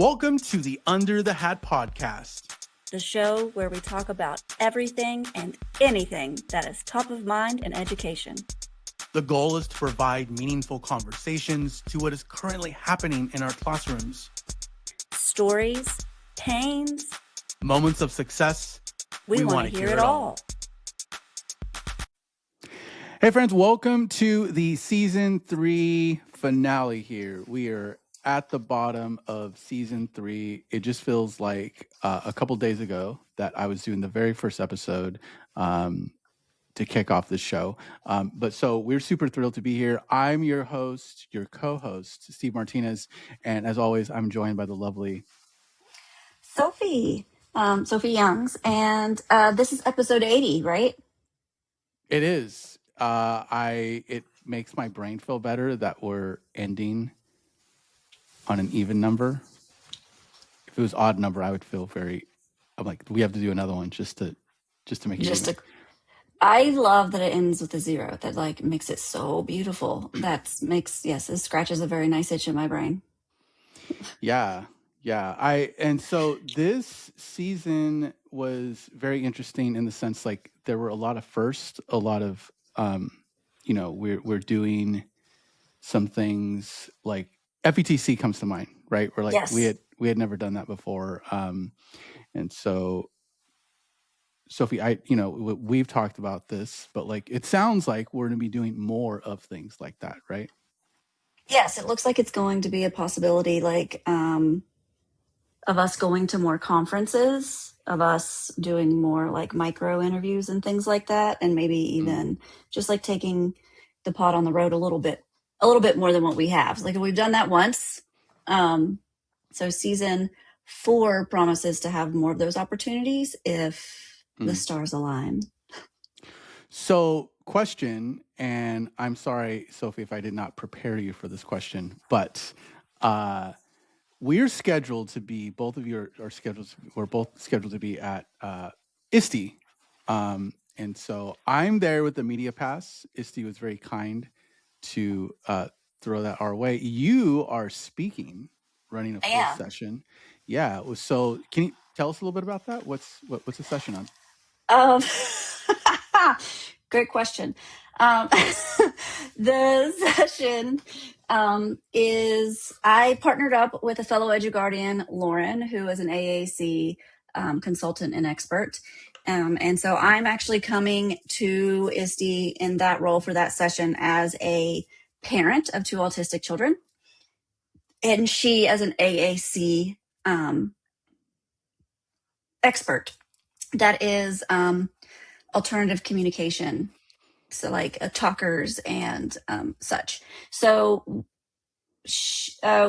Welcome to the Under the Hat podcast, the show where we talk about everything and anything that is top of mind in education. The goal is to provide meaningful conversations to what is currently happening in our classrooms. Stories, pains, moments of success. We want to hear it all. Hey friends, welcome to the season 3 finale here. We are at the bottom of season 3. It just feels like a couple days ago that I was doing the very first episode to kick off this show. But so we're super thrilled to be here. I'm your host, your co-host, Steve Martinez. And as always, I'm joined by the lovely Sophie Youngs. And this is episode 80, right? It is. It makes my brain feel better that we're ending on an even number. If it was odd number, I would feel I'm like, we have to do another one just to make it even. I love that it ends with a 0. That like makes it so beautiful. It scratches a very nice itch in my brain. Yeah. And so this season was very interesting in the sense like there were a lot of firsts, a lot of we're doing some things like FETC comes to mind, right? We're like, yes. we had never done that before. And so Sophie, we've talked about this, but like, it sounds like we're going to be doing more of things like that, right? Yes, it looks like it's going to be a possibility, like, of us going to more conferences, of us doing more like micro interviews and things like that. And maybe even just like taking the pod on the road a little bit more than what we have. Like we've done that once. So season 4 promises to have more of those opportunities if the stars align. So question, and I'm sorry, Sophie, if I did not prepare you for this question, but we're scheduled to be, both of you are scheduled, we're both scheduled to be at ISTE. And so I'm there with the media pass. ISTE was very kind to throw that our way. You are speaking, running a full session. Yeah. So can you tell us a little bit about that? What's the session on? Great question. The session is, I partnered up with a fellow EduGuardian, Lauren, who is an AAC consultant and expert. And so I'm actually coming to ISTE in that role for that session as a parent of 2 autistic children. And she as an AAC expert. That is alternative communication. So like talkers and such. So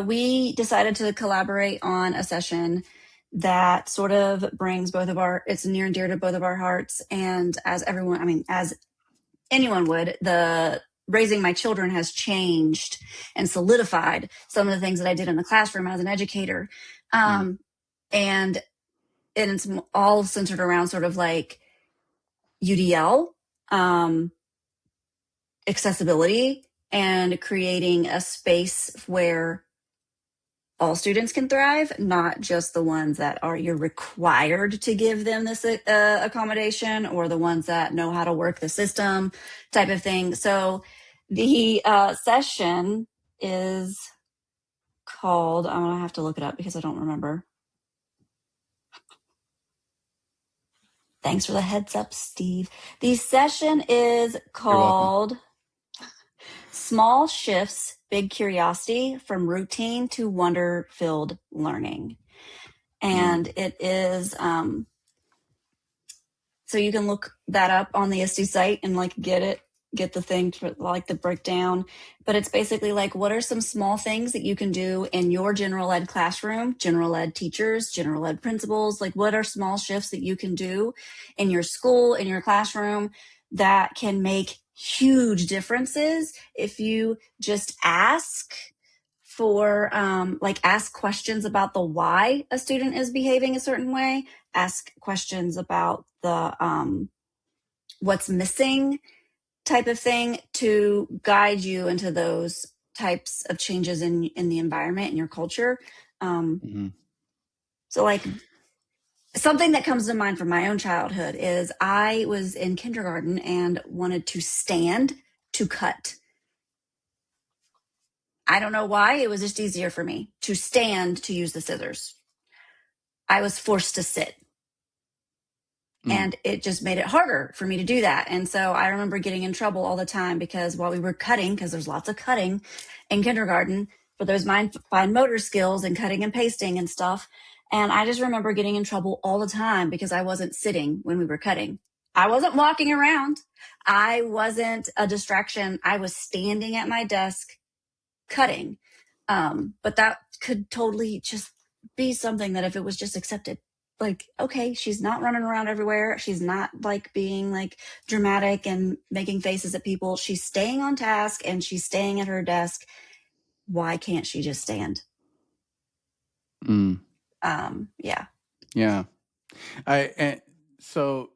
we decided to collaborate on a session that sort of brings it's near and dear to both of our hearts. And as anyone would, the raising my children has changed and solidified some of the things that I did in the classroom as an educator. And it's all centered around sort of like UDL, accessibility, and creating a space where all students can thrive, not just the ones that you're required to give them this accommodation, or the ones that know how to work the system type of thing. So the session is called, I'm going to have to look it up because I don't remember. Thanks for the heads up, Steve. The session is called Small Shifts, Big Curiosity, From Routine to Wonder-Filled Learning. And it is, so you can look that up on the ISTE site and like get the thing for like the breakdown. But it's basically like, what are some small things that you can do in your general ed classroom, general ed teachers, general ed principals? Like, what are small shifts that you can do in your school, in your classroom, that can make huge differences if you just ask for, ask questions about the why a student is behaving a certain way, ask questions about the what's missing type of thing, to guide you into those types of changes in the environment, in your culture. Mhm. So like something that comes to mind from my own childhood is I was in kindergarten and wanted to stand to cut. I don't know why. It was just easier for me to stand to use the scissors. I was forced to sit. Mm. And it just made it harder for me to do that. And so I remember getting in trouble all the time because while we were cutting, because there's lots of cutting in kindergarten for those fine motor skills and cutting and pasting and stuff. And I just remember getting in trouble all the time because I wasn't sitting when we were cutting. I wasn't walking around. I wasn't a distraction. I was standing at my desk cutting. But that could totally just be something that if it was just accepted, like, okay, she's not running around everywhere. She's not like being like dramatic and making faces at people. She's staying on task and she's staying at her desk. Why can't she just stand? Mm. Yeah. Yeah. And so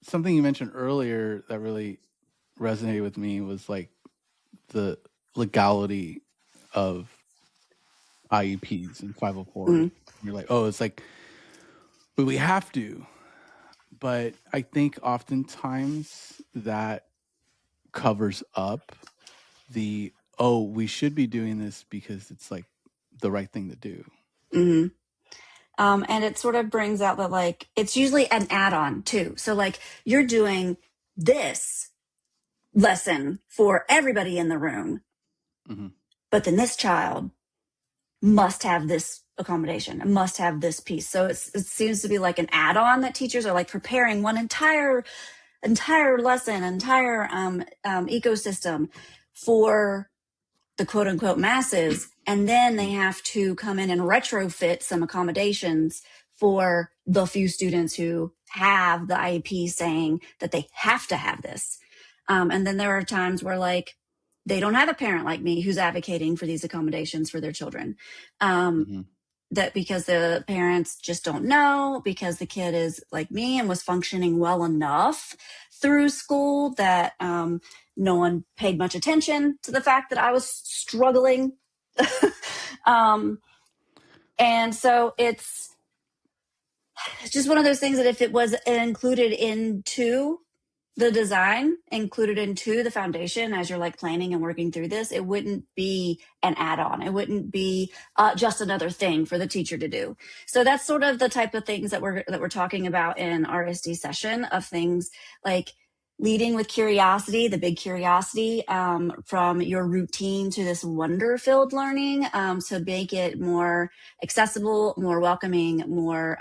something you mentioned earlier that really resonated with me was like the legality of IEPs and 504s. Mm, You're like, oh, it's like, but we have to. But I think oftentimes that covers up the, oh, we should be doing this because it's like the right thing to do. mm. And it sort of brings out that like it's usually an add-on too. So like you're doing this lesson for everybody in the room, Mm-hmm. but then this child must have this accommodation and must have this piece. So it seems to be like an add-on that teachers are like preparing one entire lesson, entire ecosystem for the quote unquote masses. And then they have to come in and retrofit some accommodations for the few students who have the IEP saying that they have to have this. And then there are times where like they don't have a parent like me who's advocating for these accommodations for their children. Mm-hmm. That because the parents just don't know, because the kid is like me and was functioning well enough through school that no one paid much attention to the fact that I was struggling. um, and so it's just one of those things that if it was included into the design, included into the foundation as you're like planning and working through this, it wouldn't be an add-on. It wouldn't be just another thing for the teacher to do. So that's sort of the type of things that we're talking about in our SD session, of things like leading with curiosity, the big curiosity, from your routine to this wonder-filled learning, to make it more accessible, more welcoming, more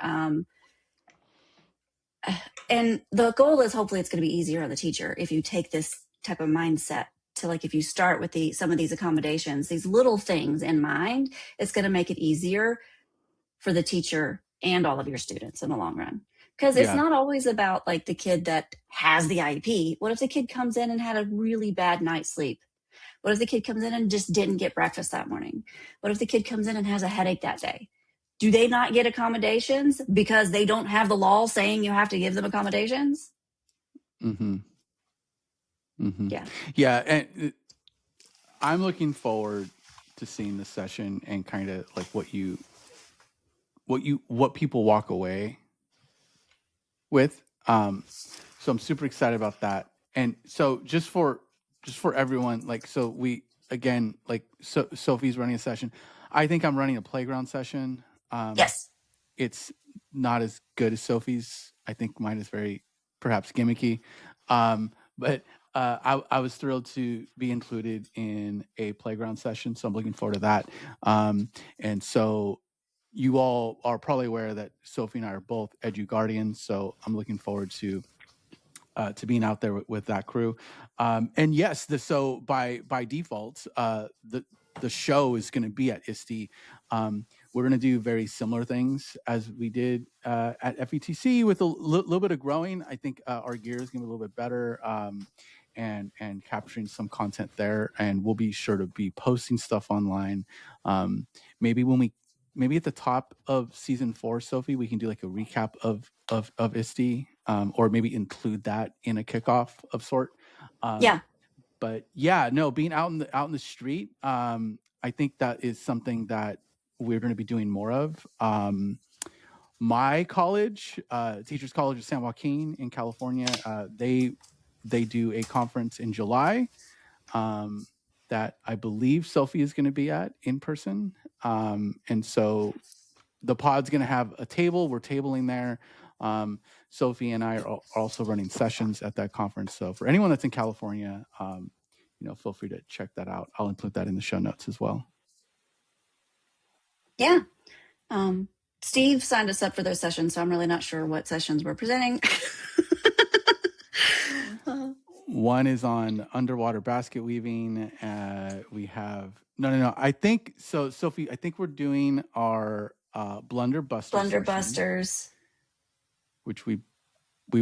and the goal is hopefully it's going to be easier on the teacher if you take this type of mindset to like if you start with some of these accommodations, these little things in mind, it's going to make it easier for the teacher and all of your students in the long run. Because it's Yeah. not always about like the kid that has the IEP. What if the kid comes in and had a really bad night's sleep? What if the kid comes in and just didn't get breakfast that morning? What if the kid comes in and has a headache that day? Do they not get accommodations because they don't have the law saying you have to give them accommodations? Mm-hmm. Mm-hmm. Yeah. Yeah. And I'm looking forward to seeing this session and kind of like what people walk away with. So I'm super excited about that. And so just for everyone, like, so we, again, like, so Sophie's running a session. I think I'm running a playground session. Yes. It's not as good as Sophie's. I think mine is very perhaps gimmicky. But I was thrilled to be included in a playground session, so I'm looking forward to that. And so you all are probably aware that Sophie and I are both edu guardians, so I'm looking forward to being out there with that crew. And yes, so by default, the show is going to be at ISTE. We're going to do very similar things as we did at FETC with a little bit of growing. I think our gear is going to be a little bit better, and capturing some content there. And we'll be sure to be posting stuff online. Maybe maybe at the top of season 4, Sophie, we can do like a recap of ISTE, or maybe include that in a kickoff of sort. Yeah. But yeah, no, being out in the street, I think that is something that we're going to be doing more of. My college, Teachers College of San Joaquin in California, they do a conference in July that I believe Sophie is going to be at in person. And so the pod's going to have a table. We're tabling there. Sophie and I are also running sessions at that conference. So for anyone that's in California, feel free to check that out. I'll include that in the show notes as well. Yeah. Steve signed us up for those sessions, so I'm really not sure what sessions we're presenting. One is on underwater basket weaving. We have no. I think so, Sophie. I think we're doing our Blunderbuster session, which we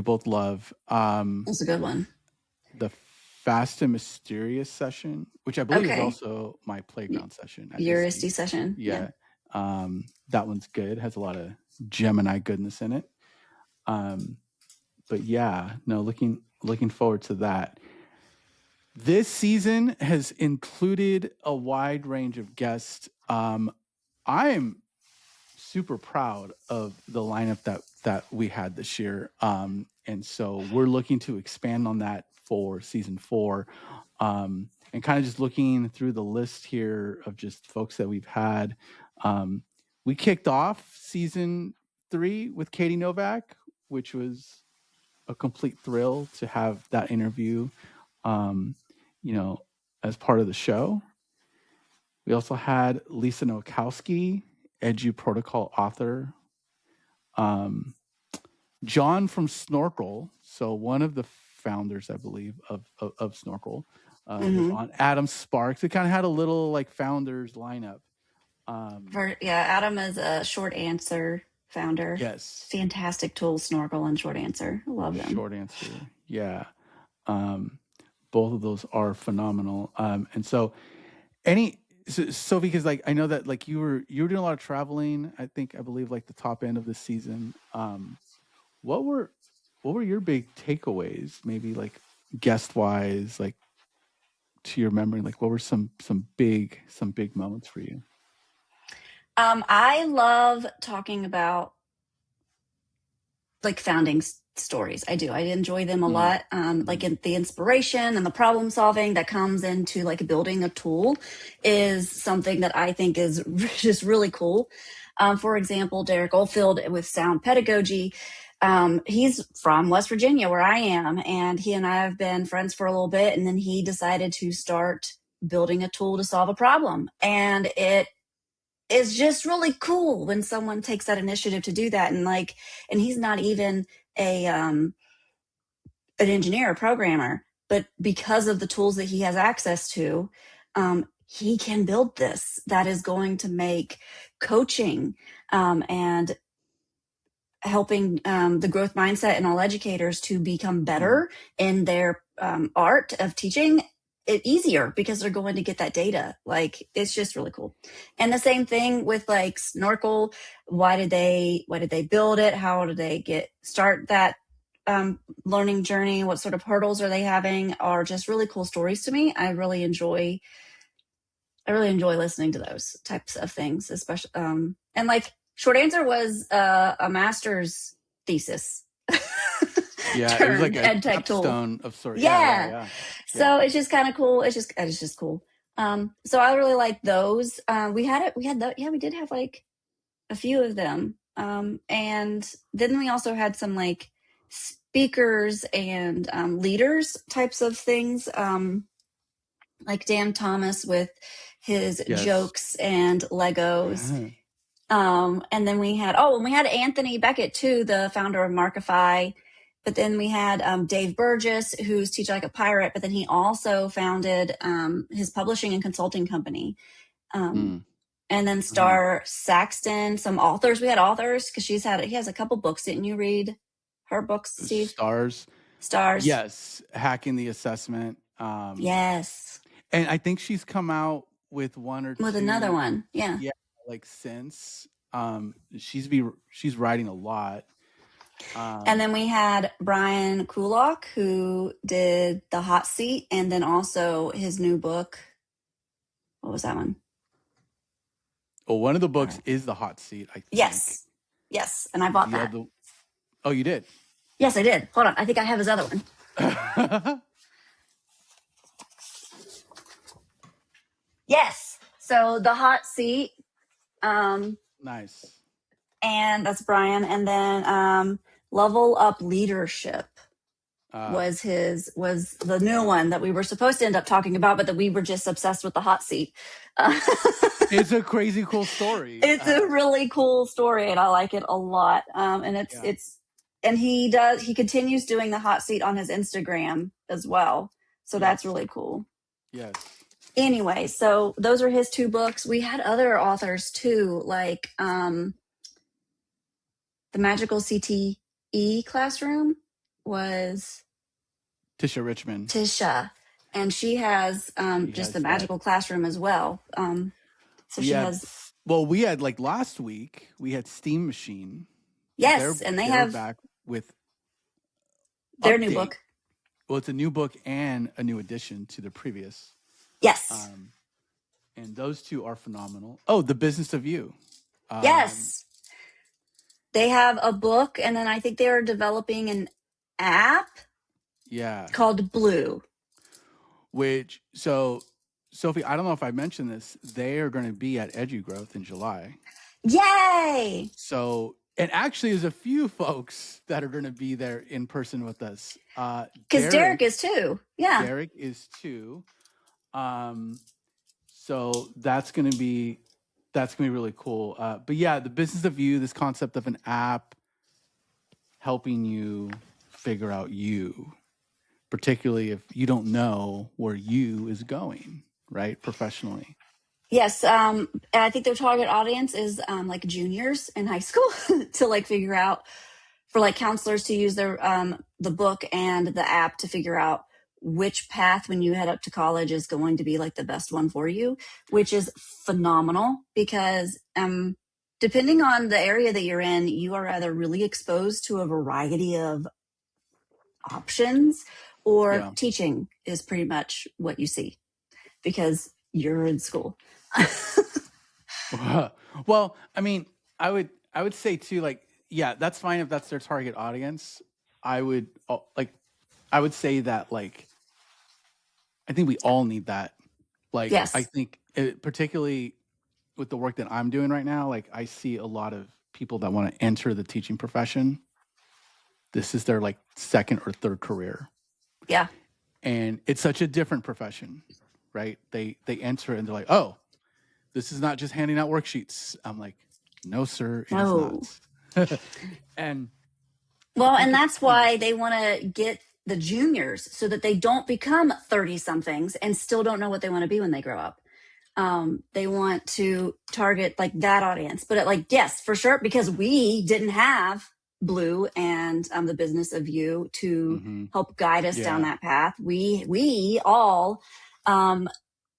both love. That's a good one. The Fast and Mysterious session, which I believe is also my playground session. Your ISTE session. Yeah. That one's good. Has a lot of Gemini goodness in it. But yeah, no, looking forward to that. This season has included a wide range of guests. I am super proud of the lineup that we had this year. And so we're looking to expand on that for season 4. And kind of just looking through the list here of just folks that we've had. We kicked off season 3 with Katie Novak, which was a complete thrill to have that interview, as part of the show. We also had Lisa Nowakowski, Edu Protocol author. John from Snorkel, so one of the founders, I believe, of Snorkel, was on. Adam Sparks. It kind of had a little like founders lineup. Adam is a Short Answer founder. Yes. Fantastic tools, Snorkel and Short Answer. I love them. Short Answer. Yeah. Both of those are phenomenal. And so Sophie, because like I know that like you were doing a lot of traveling. I believe like the top end of the season. What were your big takeaways? Maybe like guest wise, like to your memory, like what were some big moments for you? I love talking about like founding stories. I do. I enjoy them a lot. Like the inspiration and the problem solving that comes into like building a tool is something that I think is just really cool. For example, Derek Oldfield with Sound Pedagogy. He's from West Virginia, where I am, and he and I have been friends for a little bit. And then he decided to start building a tool to solve a problem. And it is just really cool when someone takes that initiative to do that. And he's not even an engineer or programmer, but because of the tools that he has access to, he can build this that is going to make coaching and helping the growth mindset and all educators to become better in their art of teaching it easier, because they're going to get that data. Like, it's just really cool. And the same thing with like Snorkel. Why did they build it? How did they start that learning journey? What sort of hurdles are they having? Are just really cool stories to me. I really enjoy listening to those types of things, especially and like Short Answer was a master's thesis. Yeah, it was like a Edtech capstone of sorts. Yeah. So it's just kind of cool. It's just cool. So I really like those. We did have like a few of them. And then we also had some like speakers and leaders types of things. Like Dan Thomas with his jokes and Legos. And then we had Anthony Beckett too, the founder of Markify. But then we had Dave Burgess, who's Teach Like a Pirate, but then he also founded his publishing and consulting company. And then Star Saxton, some authors. We had authors because he has a couple books. Didn't you read her books, Steve? Stars. Yes. Hacking the Assessment. Yes. And I think she's come out with another one. Yeah. Yeah. Like since she's writing a lot. And then we had Brian Kulak, who did The Hot Seat, and then also his new book. What was that one? Oh, one of the All books right. is The Hot Seat, I think. Yes. Yes. And I bought The that. other, oh, you did. Yes, I did. Hold on. I think I have his other one. Yes. So the hot seat, um, Nice. and that's Brian. And then level up leadership Uh, was the new one that we were supposed to end up talking about, but that we were just obsessed with the hot seat. it's a crazy cool story. It's a really cool story, and I like it a lot. And Yeah. and he continues doing the hot seat on his Instagram as well. So that's Yes. really cool. Yes. Anyway, so those are his two books. We had other authors too, like the Magical CTE Classroom was Tisha Richmond. Tisha, and she has She just the has that. Magical Classroom as well. So We she had, has, well, we had like last week, we had Steam Machine. yes, and they They're have back with their new update. book. Well, it's a new book and a new addition to the previous. Yes, Um, and those two are phenomenal. Oh, The Business of You. Um, yes, they have a book, and then I think they are developing an app yeah. called Blue. Which, so Sophie, I don't know if I mentioned this. They are going to be at EduGrowth in July. Yay! So, and actually, there's a few folks that are going to be there in person with us. Because Derek is too. Yeah. Derek is too. So that's gonna be really cool. But yeah, the business of you, this concept of an app helping you figure out you, particularly if you don't know where you is going, right? Professionally. Yes. I think their target audience is like juniors in high school to like figure out for like counselors to use their the book and the app to figure out which path when you head up to college is going to be like the best one for you, which is phenomenal because depending on the area that you're in, you are either really exposed to a variety of options or Yeah. teaching is pretty much what you see because you're in school. Well, I mean, I would say too, like, yeah, that's fine if that's their target audience. I would like, I would say that like, I think we all need that. Like, I Yes. think particularly with the work that I'm doing right now, like I see a lot of people that want to enter the teaching profession. This is their like second or third career. Yeah. And it's such a different profession, right? They enter and they're like, "Oh, this is not just handing out worksheets." I'm like, "No, sir, it is not." No. And I Well, think and it's, that's why they want to get the juniors so that they don't become 30 somethings and still don't know what they want to be when they grow up. They want to target like that audience, but like, yes, for sure, because we didn't have Blue and the business of you to mhm. help guide us down Yeah. that path. We all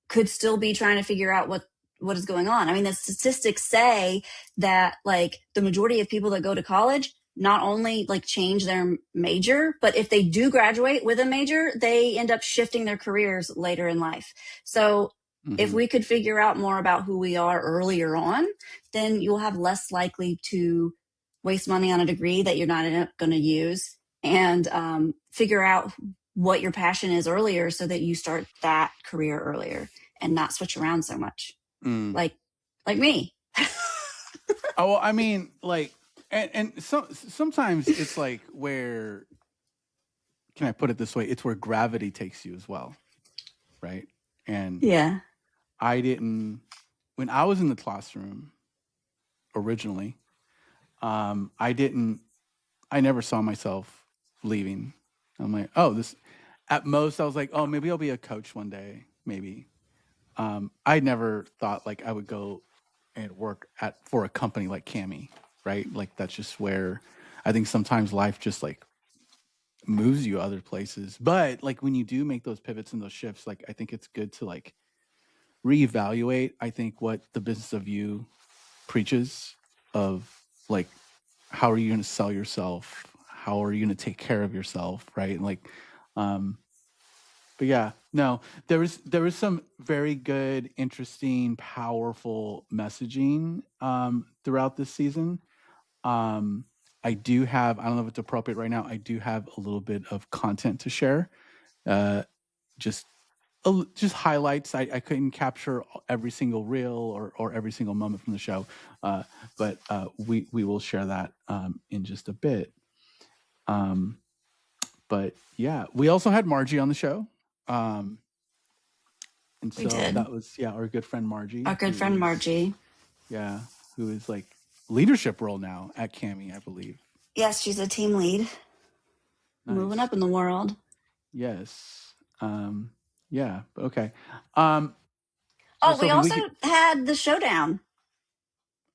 could still be trying to figure out what is going on. I mean, the statistics say that like the majority of people that go to college not only like change their major, but if they do graduate with a major, they end up shifting their careers later in life. So if Mhm. we could figure out more about who we are earlier on, then you'll have less likely to waste money on a degree that you're not going to use and figure out what your passion is earlier so that you start that career earlier and not switch around so much. Mm. Like me. Oh, well, I mean, like, and sometimes it's like where, can I put it this way? It's where gravity takes you as well, right? And Yeah. I didn't, when I was in the classroom originally, I didn't, I never saw myself leaving. I'm like, oh, this, at most, I was like, oh, maybe I'll be a coach one day, maybe. I never thought like I would go and work for a company like Cami, right? Like that's just where I think sometimes life just like moves you other places. But like when you do make those pivots and those shifts, like I think it's good to like reevaluate. I think what the business of you preaches of like how are you going to sell yourself? How are you going to take care of yourself, right? And like But yeah, no, there was some very good, interesting, powerful messaging throughout this season. Um, I do have, I don't know if it's appropriate right now. I do have a little bit of content to share. Uh, just just highlights. I couldn't capture every single reel or every single moment from the show, but we will share that in just a bit. Um, but yeah, we also had Margie on the show. Um, and We so did. that was, yeah, our good friend Our Margie, good friend Margie. yeah, who is like leadership role now at Cami, I believe. Yes, she's a team lead, moving Nice. up in the world. Yes. Yeah, but okay. Um, so Oh, we Sophie, we also could, had the showdown.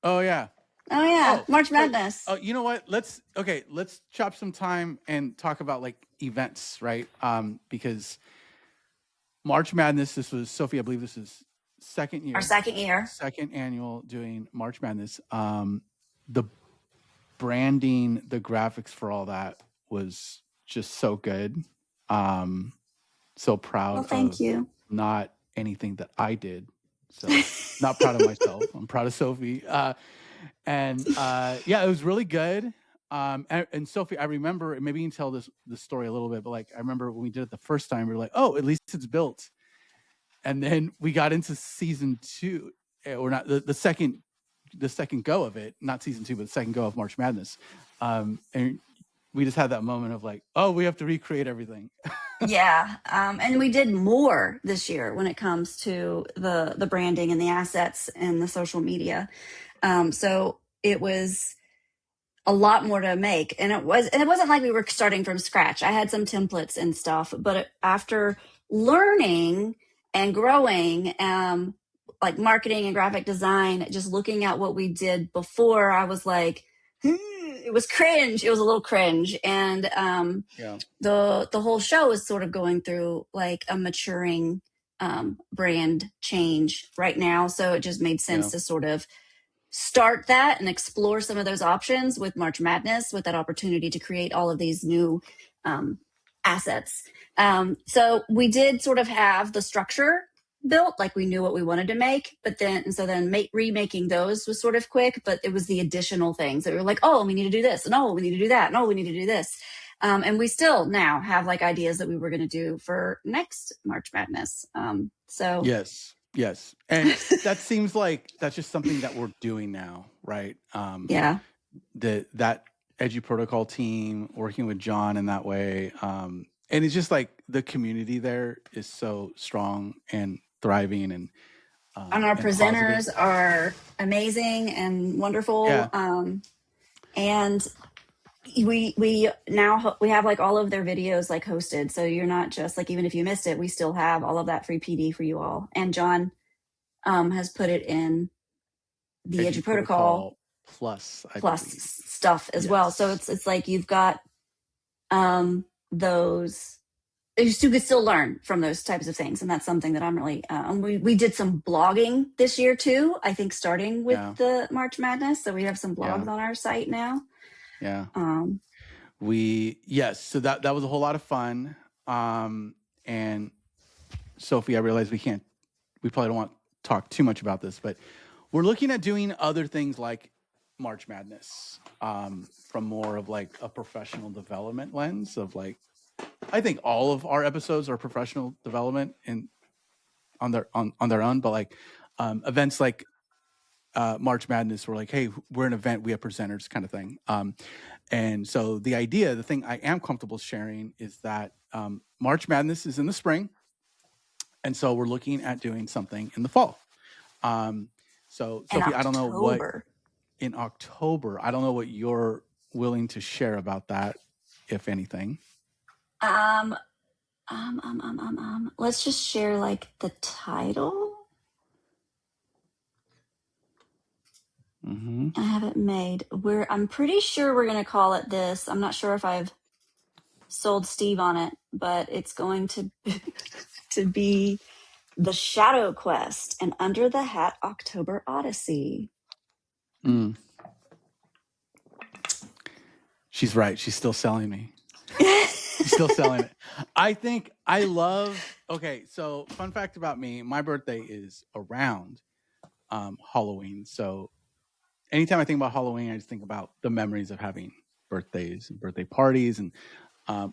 oh yeah. Oh yeah, Oh, March so Madness. you know what? Let's chop some time and talk about like events, right? Because March Madness, this was Sophie, I believe this is second Our year, second year. second annual doing March Madness. The branding, the graphics for all that was just so good. Um, so Well, proud thank of you. not anything that I did. So not proud of myself. I'm proud of Sophie. And yeah, it was really good. And Sophie, I remember, maybe you can tell this story a little bit, but like I remember when we did it the first time, we were like, oh, at least it's built. And then we got into season two, or not the second go of it, not season two, but the second go of March Madness. And we just had that moment of like, oh, we have to recreate everything. Yeah, and we did more this year when it comes to the branding and the assets and the social media. So it was a lot more to make, and it wasn't like we were starting from scratch. I had some templates and stuff, but after learning and growing, like marketing and graphic design, just looking at what we did before, I was like, it was cringe. It was a little cringe, and Yeah. the whole show is sort of going through like a maturing brand change right now. So it just made sense Yeah. to sort of start that and explore some of those options with March Madness, with that opportunity to create all of these new um, assets. So we did sort of have the structure built, like we knew what we wanted to make, but then and so then remaking those was sort of quick, but it was the additional things that we were like, oh, we need to do this, and oh, we need to do that, and oh, we need to do this. And we still now have like ideas that we were going to do for next March Madness. So Yes. Yes. And that seems like that's just something that we're doing now, right? yeah, That Edgy Protocol team working with John in that way. And it's just like the community there is so strong and thriving and our and positive. presenters are amazing and wonderful. Yeah. And we now we have like all of their videos like hosted, so you're not just like, even if you missed it, we still have all of that free PD for you all. And John has put it in the Edgy Edge Protocol Protocol Plus, I Plus believe. stuff as well. So Yes. it's like you've got those, you could still learn from those types of things, and that's something that I'm really we did some blogging this year too, I think, starting with Yeah. the March Madness, so we have some blogs Yeah. on our site now. Yeah. um Yes, so that was a whole lot of fun. And Sophie, I realize we probably don't want to talk too much about this, but we're looking at doing other things like March Madness, from more of like a professional development lens of like, I think all of our episodes are professional development on their own, but like events like March Madness, we're like, hey, we're an event, we have presenters, kind of thing. And so the thing I am comfortable sharing is that March Madness is in the spring, and so we're looking at doing something in the fall. So in Sophie, I don't know what October. in October. I don't know what you're willing to share about that, if anything. um let's just share like the title. Mm-hmm. I have it made. I'm pretty sure we're going to call it this. I'm not sure if I've sold Steve on it, but it's going to to be The Shadow Quest, and Under the Hat October Odyssey. Mm. She's right. She's still selling me. Still selling it. I think I love. Okay, so fun fact about me: my birthday is around Halloween. So anytime I think about Halloween, I just think about the memories of having birthdays and birthday parties. And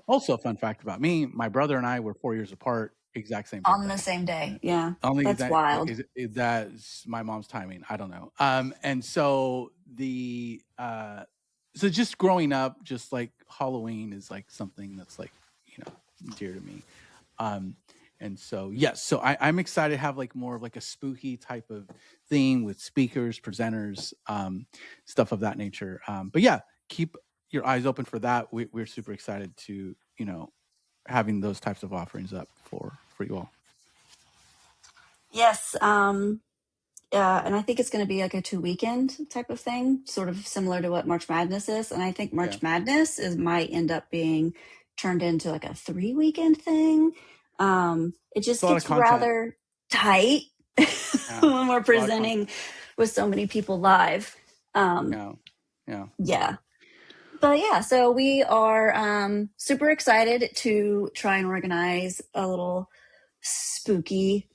also, a fun fact about me: my brother and I were 4 years apart, exact same On the birthday. same day. Yeah. Only That's exact wild. is that's my mom's timing. I don't know. And so so just growing up, just like Halloween is like something that's like dear to me. Um, and so yes, so I'm excited to have like more of like a spooky type of theme with speakers, presenters, stuff of that nature. But yeah, keep your eyes open for that. We're super excited to having those types of offerings up for you all. Yes. And I think it's going to be like a 2 weekend type of thing, sort of similar to what March Madness is. And I think Yeah, March Madness might end up being turned into like a 3 weekend thing. It it's just a lot of gets content. rather tight Yeah, when we're it's a lot of presenting content. with so many people live. Um, Yeah, yeah. yeah. But yeah, so we are super excited to try and organize a little spooky,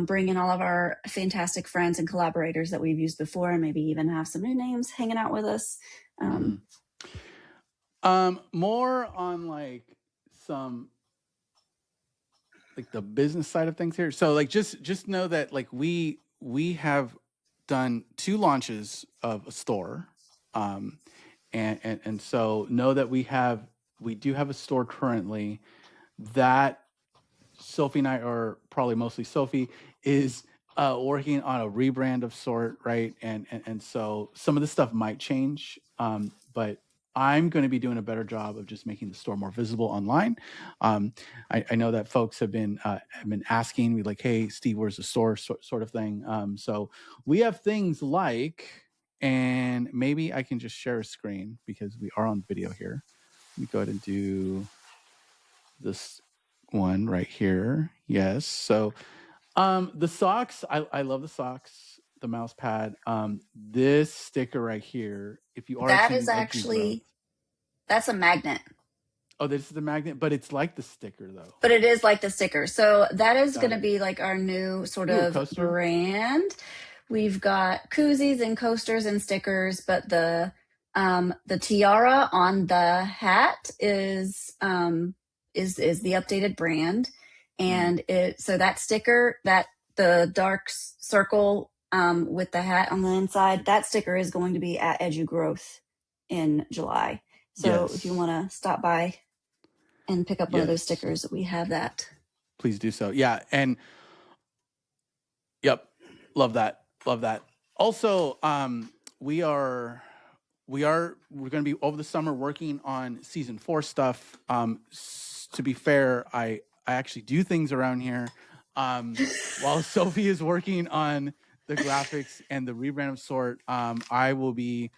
bring in all of our fantastic friends and collaborators that we've used before, and maybe even have some new names hanging out with us. Hmm. More on like some like the business side of things here. So like just know that like we have done 2 launches of a store. Um and so know that we do have a store currently that Sophie and I, are probably mostly Sophie, is working on a rebrand of sort, right? And so some of this stuff might change, but I'm going to be doing a better job of just making the store more visible online. Um, I know that folks have been asking me like, "Hey, Steve, where's the store?" Sort of thing. So we have things like, and maybe I can just share a screen because we are on video here. Let me go ahead and do this one right here. Yes. So the socks, I love the socks, the mouse pad. This sticker right here, if you are That is attending Edu Growth. actually that's a magnet, Oh, this is the magnet, but it's like the sticker though. but it is like the sticker. So that is going Got to it. be like our new sort Ooh, a of coaster. brand. We've got koozies and coasters and stickers, but the tiara on the hat is the updated brand, Mm, and it so that sticker, that the dark circle with the hat on the inside, that sticker is going to be at Edu Growth in July. So if you yes. want to stop by and pick up one of those Yes. stickers, we have that. Please do so. Yeah. And yep. Love that. Love that. Also, we are we're going to be over the summer working on season 4 stuff. To be fair, I actually do things around here, while Sophie is working on the graphics and the rebrand of sort. I will be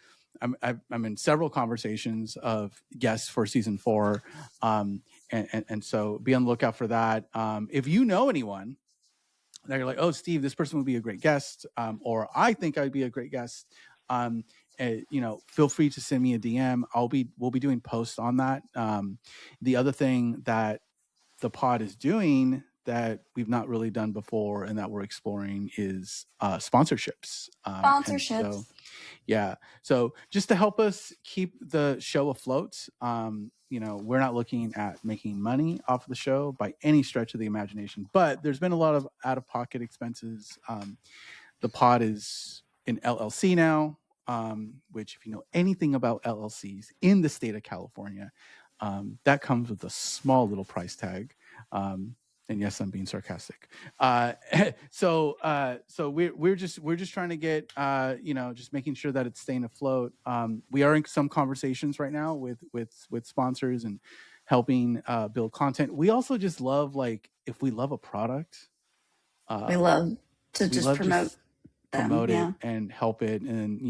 I'm in several conversations of guests for season 4, and so be on the lookout for that. If you know anyone that you're like, oh, Steve, this person would be a great guest, or I think I'd be a great guest. Um, Feel free to send me a DM. We'll be doing posts on that. The other thing that the pod is doing that we've not really done before and that we're exploring is sponsorships. And so Sponsorships. yeah. So just to help us keep the show afloat, we're not looking at making money off of the show by any stretch of the imagination, but there's been a lot of out of pocket expenses. The pod is an LLC now, which, if you know anything about LLCs in the state of California, that comes with a small little price tag. And yes, I'm being sarcastic. So we're just trying to get just making sure that it's staying afloat. We are in some conversations right now with sponsors and helping build content. We also just love, like, if we love a product, We uh, love to we just love promote just them. promote it Yeah. and help it. And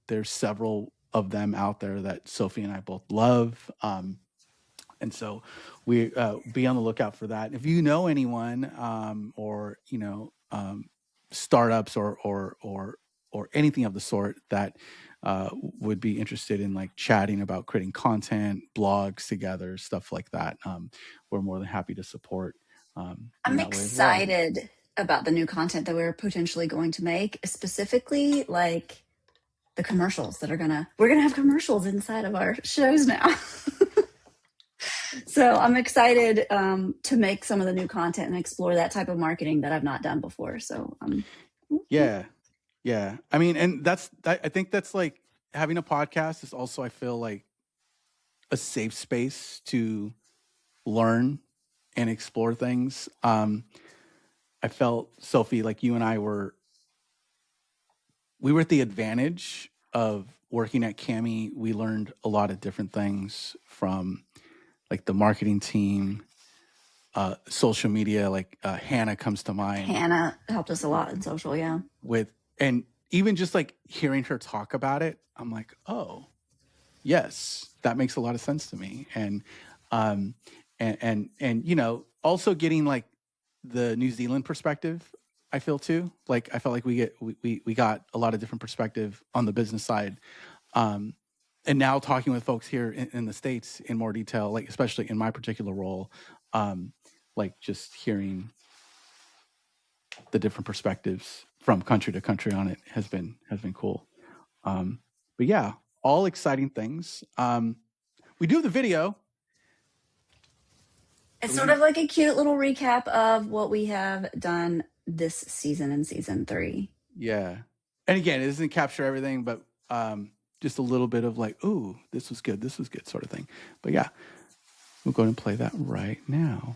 there's several of them out there that Sophie and I both love. And so we be on the lookout for that. If you know anyone, or startups or anything of the sort that would be interested in like chatting about creating content, blogs together, stuff like that, we're more than happy to support in I'm that way as well. excited about the new content that we're potentially going to make, specifically like the commercials that we're gonna have commercials inside of our shows now. So I'm excited to make some of the new content and explore that type of marketing that I've not done before. So Yeah. I mean, and I think that's like having a podcast is also, I feel like, a safe space to learn and explore things. I felt, Sophie, like you and I we were at the advantage of working at Cami. We learned a lot of different things from like the marketing team, social media, like Hannah comes to mind. Hannah helped us a lot in social, yeah. And even just like hearing her talk about it, I'm like, oh, yes, that makes a lot of sense to me. And you know, also getting like the New Zealand perspective, I feel too. Like I felt like we got a lot of different perspective on the business side. And now talking with folks here in the States in more detail, like especially in my particular role, like just hearing the different perspectives from country to country on it has been cool. But yeah, all exciting things. We do the video. It's sort of like a cute little recap of what we have done this season in season 3. Yeah. And again, it doesn't capture everything, but just a little bit of like, ooh, this was good sort of thing. But yeah, we'll go ahead and play that right now.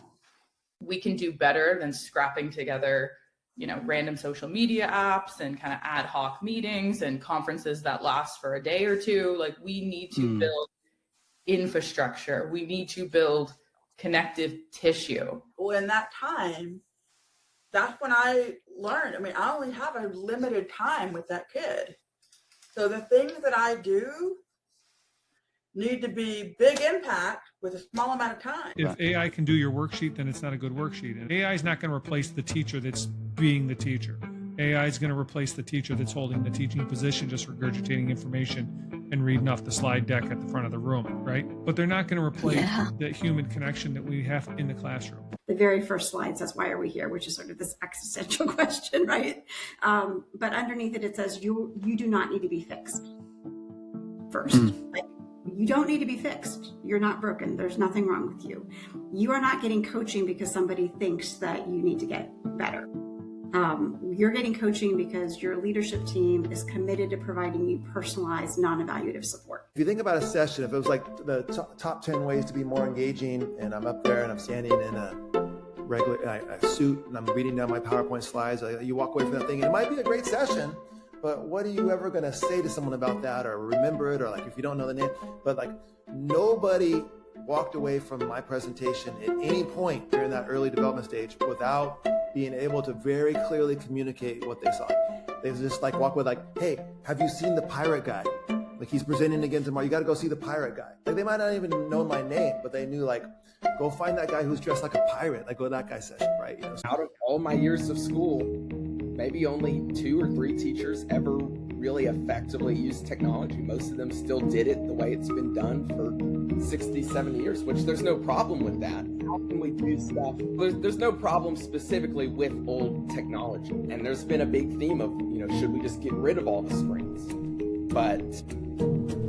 We can do better than scrapping together, you know, random social media apps and kind of ad hoc meetings and conferences that last for a day or two. Like we need to build infrastructure. We need to build connective tissue. Well, in that time, that's when I learned. I mean, I only have a limited time with that kid. So the things that I do need to be big impact with a small amount of time. If AI can do your worksheet, then it's not a good worksheet. And AI is not going to replace the teacher that's being the teacher. AI is going to replace the teacher that's holding the teaching position, just regurgitating information and reading off the slide deck at the front of the room, right? But they're not going to replace the human connection that we have in the classroom. The very first slide says, why are we here? Which is sort of this existential question, right? But underneath it, it says, you do not need to be fixed first. Like, you don't need to be fixed. You're not broken. There's nothing wrong with you. You are not getting coaching because somebody thinks that you need to get better. You're getting coaching because your leadership team is committed to providing you personalized, non-evaluative support. If you think about a session, if it was like the top 10 ways to be more engaging, and I'm up there and I'm standing in a suit and I'm reading down my PowerPoint slides, you walk away from that thing, and it might be a great session, but what are you ever going to say to someone about that, or remember it, or like if you don't know the name? But like nobody walked away from my presentation at any point during that early development stage without being able to very clearly communicate what they saw. They just like walk with like, hey, have you seen the pirate guy? Like he's presenting again tomorrow. You got to go see the pirate guy. Like they might not even know my name, but they knew like, go find that guy who's dressed like a pirate. Like go to that guy's session, right? You know? Out of all my years of school, maybe only 2 or 3 teachers ever really effectively used technology. Most of them still did it the way it's been done for 60, 70 years, which there's no problem with that. How can we do stuff? There's no problem specifically with old technology. And there's been a big theme of, you know, should we just get rid of all the screens? But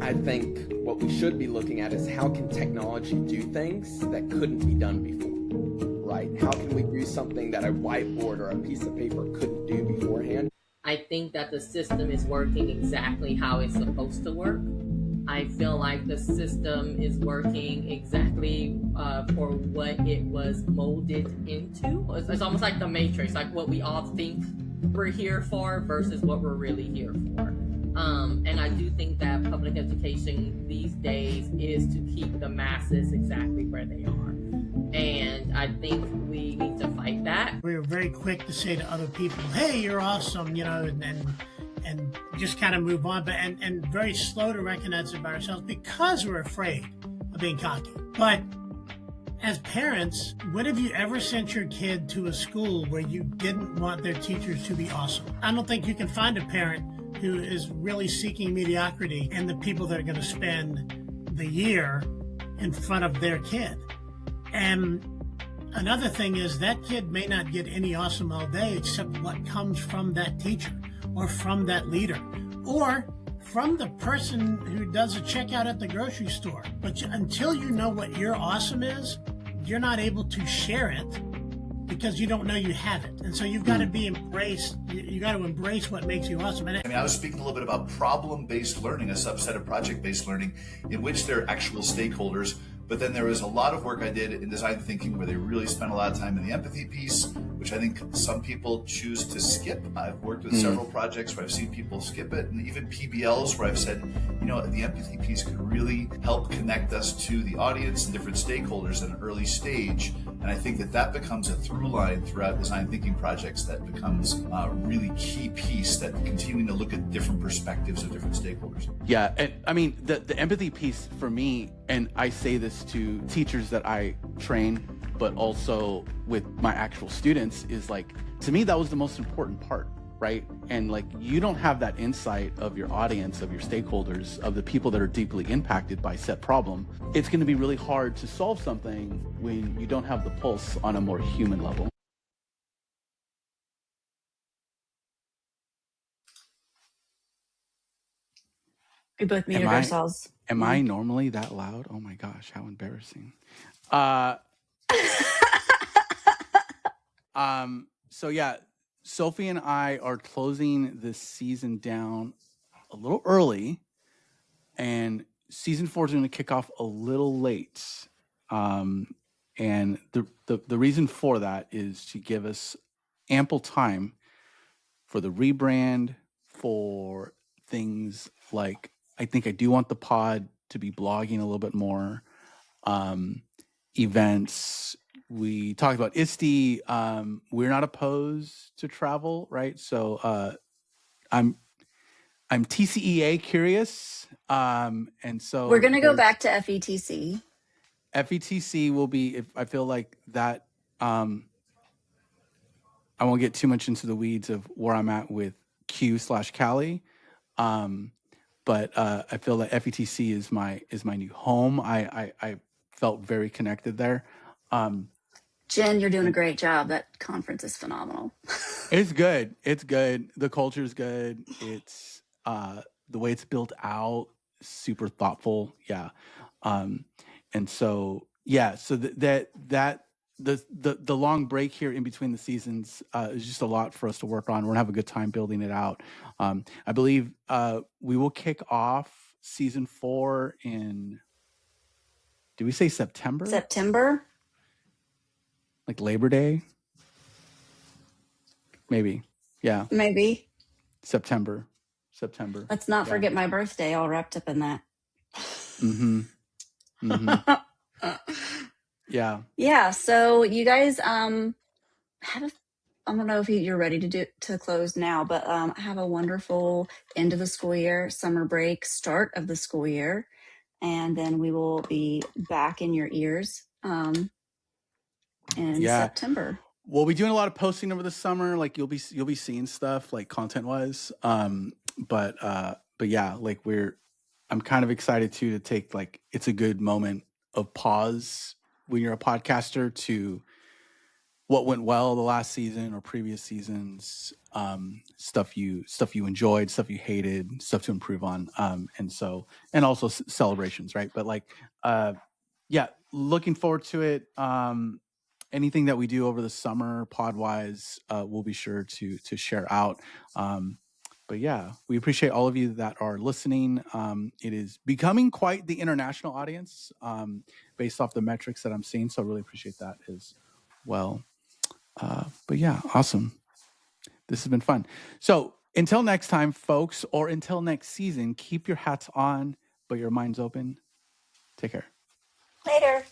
I think what we should be looking at is how can technology do things that couldn't be done before, right? How can we do something that a whiteboard or a piece of paper couldn't do beforehand? I think that the system is working exactly how it's supposed to work. I feel like the system is working exactly for what it was molded into. It's almost like the Matrix, like what we all think we're here for versus what we're really here for. And I do think that public education these days is to keep the masses exactly where they are. And I think we need to fight that. We were very quick to say to other people, hey, you're awesome, you know, and just kind of move on, but and very slow to recognize it by ourselves because we're afraid of being cocky. But as parents, when have you ever sent your kid to a school where you didn't want their teachers to be awesome? I don't think you can find a parent who is really seeking mediocrity and the people that are going to spend the year in front of their kid. And another thing is that kid may not get any awesome all day except what comes from that teacher or from that leader or from the person who does a checkout at the grocery store. But until you know what your awesome is, you're not able to share it because you don't know you have it. And so you've got to be embraced. You got to embrace what makes you awesome. And I was speaking a little bit about problem-based learning, a subset of project-based learning in which there are actual stakeholders. But then there was a lot of work I did in design thinking where they really spent a lot of time in the empathy piece, which I think some people choose to skip. I've worked with several projects where I've seen people skip it, and even PBLs where I've said, the empathy piece could really help connect us to the audience and different stakeholders at an early stage. And I think that becomes a through line throughout design thinking projects that becomes a really key piece, that continuing to look at different perspectives of different stakeholders. Yeah, and I mean, the empathy piece for me, and I say this to teachers that I train, but also with my actual students, is like, to me, that was the most important part, right? And like, you don't have that insight of your audience, of your stakeholders, of the people that are deeply impacted by said problem. It's going to be really hard to solve something when you don't have the pulse on a more human level. We both muted ourselves. Am I normally that loud? Oh my gosh, how embarrassing. So yeah, Sophie and I are closing this season down a little early, and season 4 is going to kick off a little late. And the reason for that is to give us ample time for the rebrand, for things like, I think I do want the pod to be blogging a little bit more, events. We talked about ISTE. We're not opposed to travel, right? So I'm TCEA curious, and so we're going to go back to FETC. FETC will be, if I feel like that. I won't get too much into the weeds of where I'm at with Q/Cali, but I feel that FETC is my new home. I felt very connected there. Jen, you're doing a great job. That conference is phenomenal. It's good. It's good. The culture is good. It's the way it's built out, super thoughtful. Yeah. And so, yeah, so the long break here in between the seasons is just a lot for us to work on. We're gonna have a good time building it out. I believe we will kick off season 4 in, did we say September? September? Like Labor Day? Maybe. Yeah. Maybe. September. Let's not forget my birthday, all wrapped up in that. Yeah. Yeah. So you guys have I don't know if you're ready to close now, but have a wonderful end of the school year, summer break, start of the school year, and then we will be back in your ears in September. We'll be doing a lot of posting over the summer. Like you'll be seeing stuff like content wise. But yeah, like I'm kind of excited to take, like, it's a good moment of pause when you're a podcaster to what went well the last season or previous seasons, stuff you enjoyed, stuff you hated, stuff to improve on. And also celebrations, right? But like, yeah, looking forward to it. Anything that we do over the summer pod wise, we'll be sure to share out. But yeah, we appreciate all of you that are listening. It is becoming quite the international audience based off the metrics that I'm seeing. So I really appreciate that as well. But yeah, awesome. This has been fun. So until next time, folks, or until next season, keep your hats on, but your minds open. Take care. Later.